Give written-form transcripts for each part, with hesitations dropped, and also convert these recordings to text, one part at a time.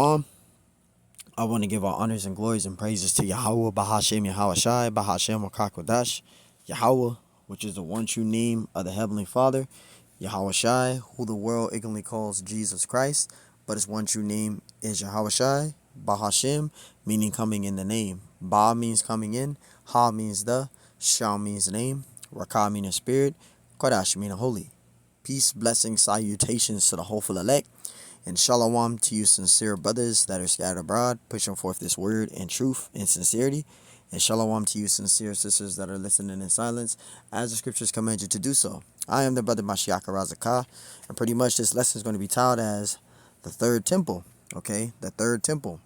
Shalom. I want to give our honors and glories and praises to Yahweh, Bahashem, Yahweh Shai, Bahashem, Wakakodash, Yahweh, which is the one true name of the Heavenly Father, Yahweh Shai, who the world ignorantly calls Jesus Christ, but his one true name is Yahweh Shai, Bahashem, meaning coming in the name. Ba means coming in, Ha means the, Shah means name, Rakah meaning spirit, Kodash meaning holy. Peace, blessings, salutations to the hopeful elect. And shalom to you sincere brothers that are scattered abroad, pushing forth this word in truth and sincerity. And shalom to you sincere sisters that are listening in silence, as the scriptures command you to do so. I am the brother Mashiach Razakah, and pretty much this lesson is going to be titled as the third temple. Okay, the third temple.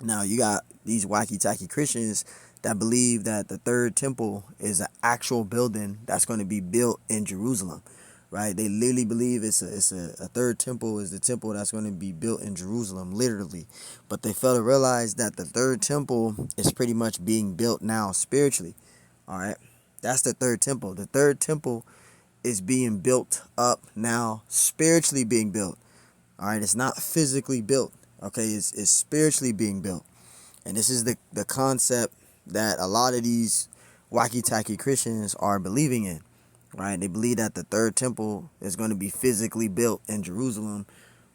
Now you got these wacky tacky Christians that believe that the third temple is an actual building that's going to be built in Jerusalem. Right? They literally believe it's a third temple is the temple that's going to be built in Jerusalem, literally. But they fail to realize that the third temple is pretty much being built now spiritually. All right? That's the third temple. The third temple is being built up now, spiritually being built. All right? It's not physically built. Okay? It's spiritually being built. And this is the concept that a lot of these wacky-tacky Christians are believing in. Right? They believe that the third temple is going to be physically built in Jerusalem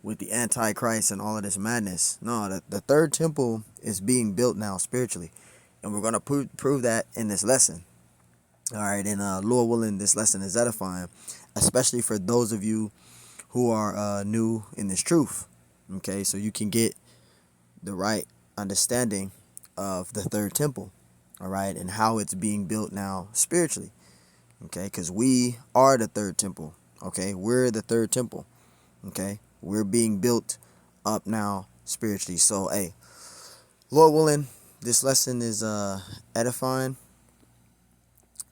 with the Antichrist and all of this madness. No, the third temple is being built now spiritually. And we're going to prove that in this lesson. All right, and Lord willing, this lesson is edifying, especially for those of you who are new in this truth. Okay, so you can get the right understanding of the third temple. All right, and how it's being built now spiritually. Okay, because we are the third temple. Okay, we're the third temple. Okay, we're being built up now spiritually. So, hey, Lord willing, this lesson is edifying,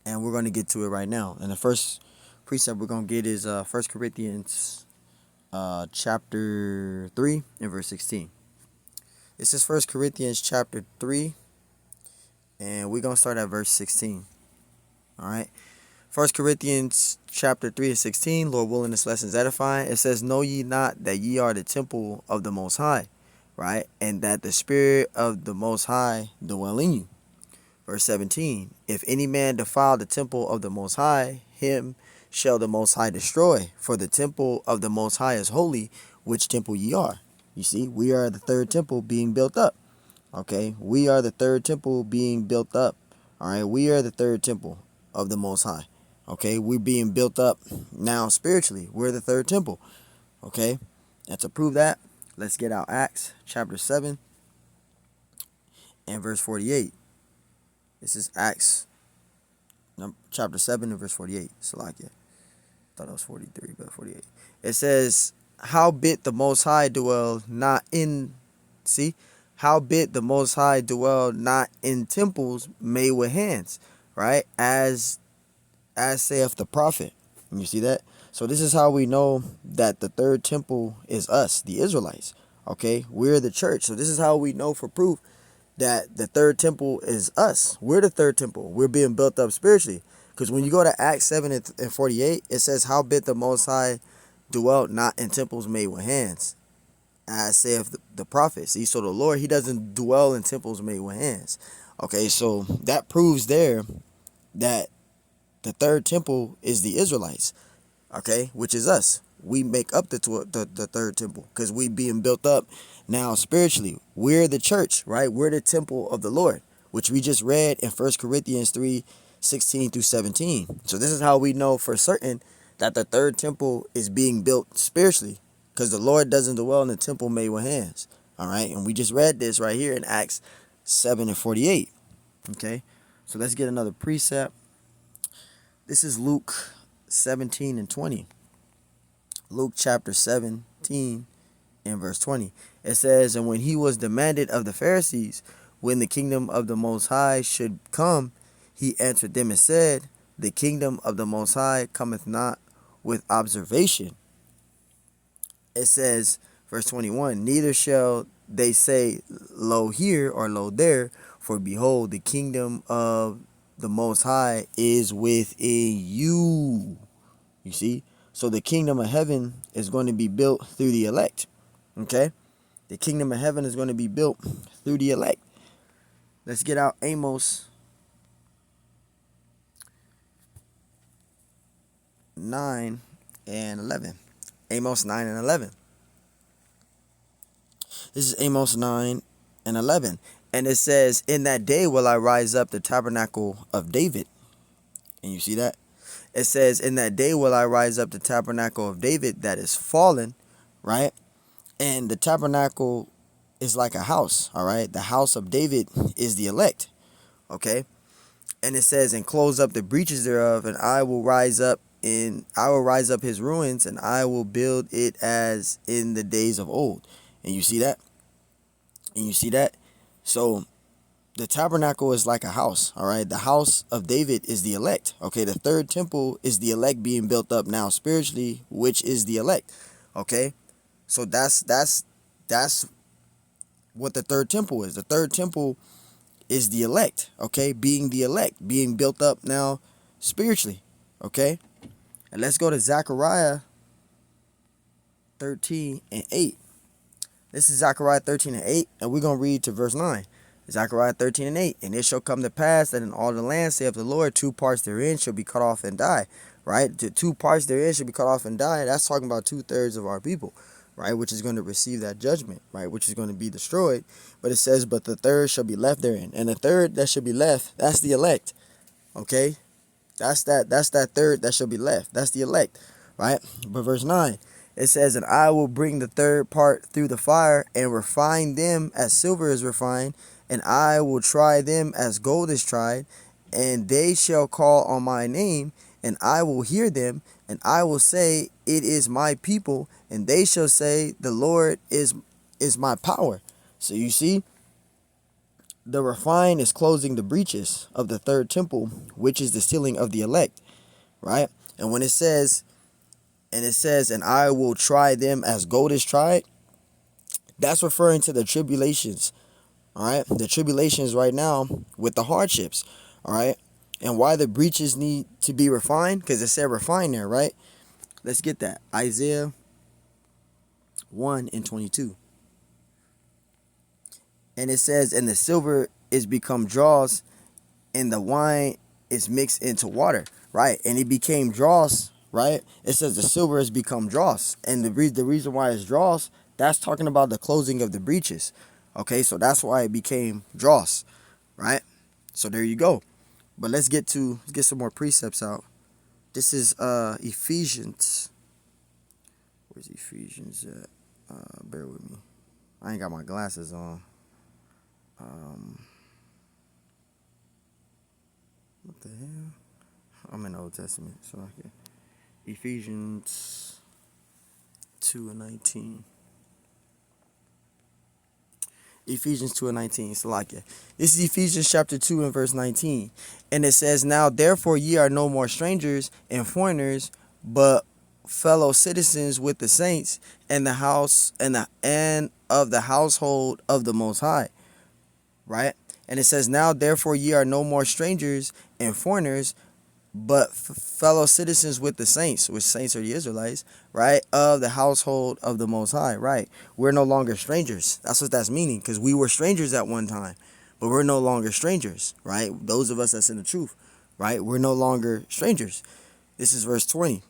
and we're going to get to it right now. And the first precept we're going to get is 1 Corinthians chapter 3 and verse 16. This is 1 Corinthians chapter 3, and we're going to start at verse 16. All right. 1 Corinthians chapter 3 and 16, Lord willing, this lesson is edifying. It says, know ye not that ye are the temple of the Most High, right? And that the Spirit of the Most High dwell in you. Verse 17, if any man defile the temple of the Most High, him shall the Most High destroy. For the temple of the Most High is holy, which temple ye are. You see, we are the third temple being built up. Okay, we are the third temple being built up. All right, we are the third temple of the Most High. Okay, we're being built up now spiritually. We're the third temple. Okay, and to prove that, let's get out Acts chapter 7 and verse 48. This is Acts chapter 7 and verse 48. Salakia. Thought it was 43, but 48. It says, howbeit the Most High dwell not in, see? Howbeit the Most High dwell not in temples made with hands, right? As saith the prophet. You see that? So this is how we know that the third temple is us, the Israelites. Okay? We're the church. So this is how we know for proof that the third temple is us. We're the third temple. We're being built up spiritually. Because when you go to Acts 7 and 48, it says, howbeit the Most High dwelt not in temples made with hands, as saith the prophet. See, so the Lord, he doesn't dwell in temples made with hands. Okay, so that proves there that the third temple is the Israelites, okay, which is us. We make up the third temple because we being built up now spiritually. We're the church, right? We're the temple of the Lord, which we just read in 1 Corinthians 3, 16 through 17. So this is how we know for certain that the third temple is being built spiritually, because the Lord doesn't dwell in the temple made with hands. All right, and we just read this right here in Acts 7 and 48. Okay, so let's get another precept. This is Luke 17 and 20. Luke chapter 17 and verse 20. It says, and when he was demanded of the Pharisees when the kingdom of the Most High should come, he answered them and said, the kingdom of the Most High cometh not with observation. It says, verse 21, neither shall they say, lo here or lo there, for behold, the kingdom of the Most High is within you. You see? So the kingdom of heaven is going to be built through the elect. Okay? The kingdom of heaven is going to be built through the elect. Let's get out Amos 9 and 11. Amos 9 and 11. This is Amos 9 and 11. And it says, in that day will I rise up the tabernacle of David. And you see that? It says, in that day will I rise up the tabernacle of David that is fallen, right? And the tabernacle is like a house, all right? The house of David is the elect, okay? And it says, and close up the breaches thereof, and I will rise up his ruins, and I will build it as in the days of old. And you see that? And you see that? So the tabernacle is like a house, all right? The house of David is the elect, okay? The third temple is the elect being built up now spiritually, which is the elect, okay? So that's what the third temple is. The third temple is the elect, okay? Being the elect, being built up now spiritually, okay? And let's go to Zechariah 13 and 8. This is Zechariah 13 and 8, and we're going to read to verse 9. Zechariah 13 and 8. And it shall come to pass that in all the land, saith the Lord, 2 parts therein shall be cut off and die. Right? The 2 parts therein shall be cut off and die. That's talking about 2/3 of our people, right? Which is going to receive that judgment, right? Which is going to be destroyed. But it says, but the third shall be left therein. And the third that shall be left, that's the elect. Okay? That's that third that shall be left. That's the elect, right? But verse 9. It says, and I will bring the third part through the fire and refine them as silver is refined, and I will try them as gold is tried, and they shall call on my name, and I will hear them, and I will say, it is my people, and they shall say, the Lord is my power. So you see, the refine is closing the breaches of the third temple, which is the sealing of the elect, right? And when it says, and I will try them as gold is tried, that's referring to the tribulations, all right? The tribulations right now with the hardships, all right? And why the breaches need to be refined, because it said refine there, right? Let's get that. Isaiah 1 and 22. And it says, and the silver is become dross, and the wine is mixed into water, right? And it became dross, right? It says the silver has become dross. And the reason why it's dross, that's talking about the closing of the breaches. Okay, so that's why it became dross, right? So there you go. But let's get some more precepts out. This is Ephesians. Where's Ephesians at? Bear with me. I ain't got my glasses on. What the hell? I'm in the Old Testament, so I can. Ephesians 2 and 19. Ephesians 2 and 19. Salakia. This is Ephesians chapter 2 and verse 19. And it says, now therefore ye are no more strangers and foreigners, but fellow citizens with the saints and the house and of the household of the Most High. Right? And it says, now therefore ye are no more strangers and foreigners, but fellow citizens with the saints, which saints are the Israelites, right? Of the household of the Most High, right? We're no longer strangers. That's what that's meaning, because we were strangers at one time, but we're no longer strangers, right? Those of us that's in the truth, right? We're no longer strangers. This is verse 20.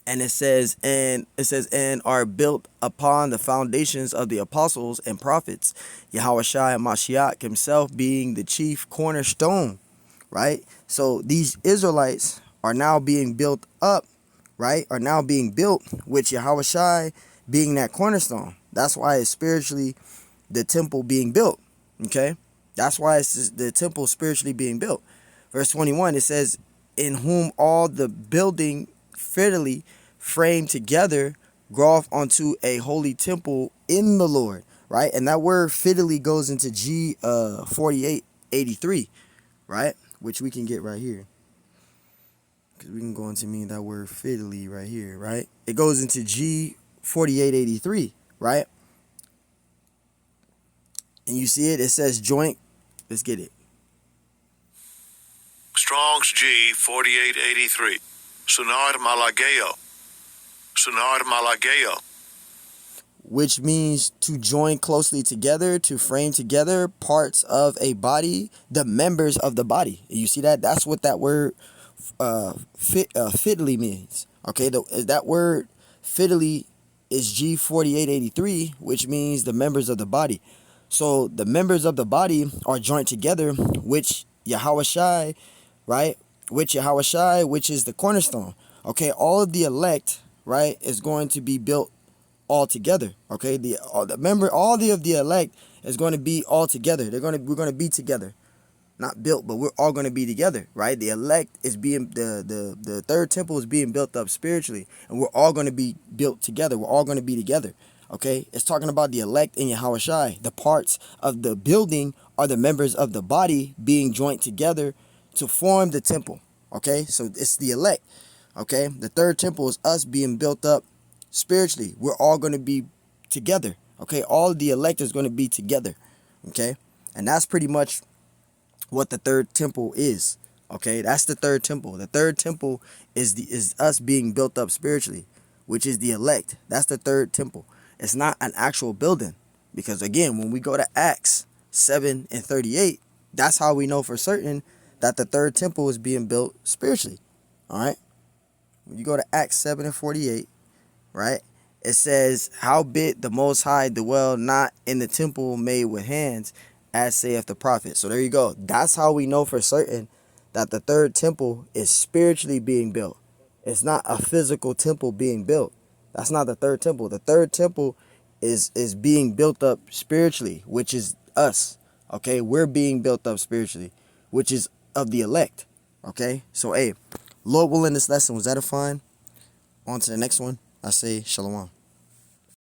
And it says, and are built upon the foundations of the apostles and prophets, Yahushua Mashiach himself being the chief cornerstone, right? So these Israelites are now being built up, right? Are now being built with Yahushua being that cornerstone. That's why it's spiritually the temple being built, okay? That's why it's the temple spiritually being built. Verse 21, it says, in whom all the building fitly framed together growth onto a holy temple in the Lord, right? And that word fittily goes into G 4883, right? Which we can get right here, because we can go into mean that word fittily right here, right? It goes into G 4883, right? And you see it, it says joint. Let's get it. Strong's G 4883. Sunar Malageo. which means to join closely together, to frame together parts of a body, the members of the body. You see that? That's what that word fiddly means. Okay, that word fiddly is G4883, which means the members of the body. So the members of the body are joined together, which Yahawashi, right? Which Yahawashi, which is the cornerstone. Okay, all of the elect, right, is going to be built all together. Okay, all of the elect is going to be all together. We're going to be together, not built, but we're all going to be together, right? The elect is being the third temple is being built up spiritually, and we're all going to be built together. We're all going to be together. Okay, it's talking about the elect in Yahawashi. The parts of the building are the members of the body being joined together to form the temple. Okay, so it's the elect. Okay, the third temple is us being built up spiritually. We're all going to be together. Okay, all of the elect is going to be together. Okay, and that's pretty much what the third temple is. Okay, that's the third temple. The third temple is us being built up spiritually, which is the elect. That's the third temple. It's not an actual building, because again, when we go to Acts 7:38, that's how we know for certain that the third temple is being built spiritually. All right, when you go to Acts 7:48, right, it says, "Howbeit the Most High dwell not in the temple made with hands, as saith the prophet." So there you go. That's how we know for certain that the third temple is spiritually being built. It's not a physical temple being built. That's not the third temple. The third temple is being built up spiritually, which is us. Okay, we're being built up spiritually, which is of the elect. Okay, so hey, Lord willing, this lesson was edifying. On to the next one. I say shalom.